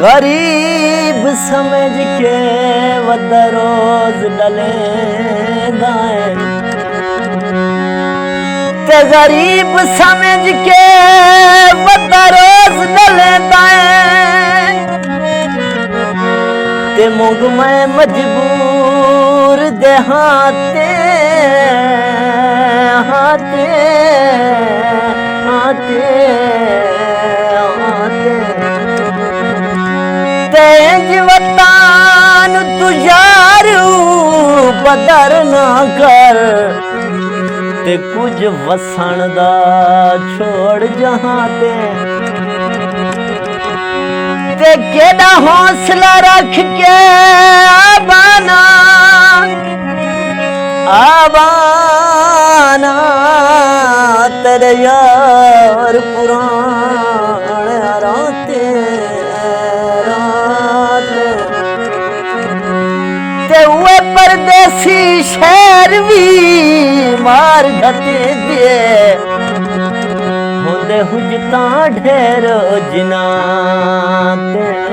गरीब समझ के वदा रोज डलेंदा है ते गरीब समझ के वदा रोज डलेंदा है ते मुंग मैं मजबूर देहाते हाते हाते तेज वतान तू यारू बदर ना कर ते कुछ वसण दा छोड़ जहां ते केड़ा हौसला रख के आबाना आबाना तेरे यार पुराने राते ते हुए परदेसी शहर भी मार घटे दे होंदे हुजता ढेर जिना ते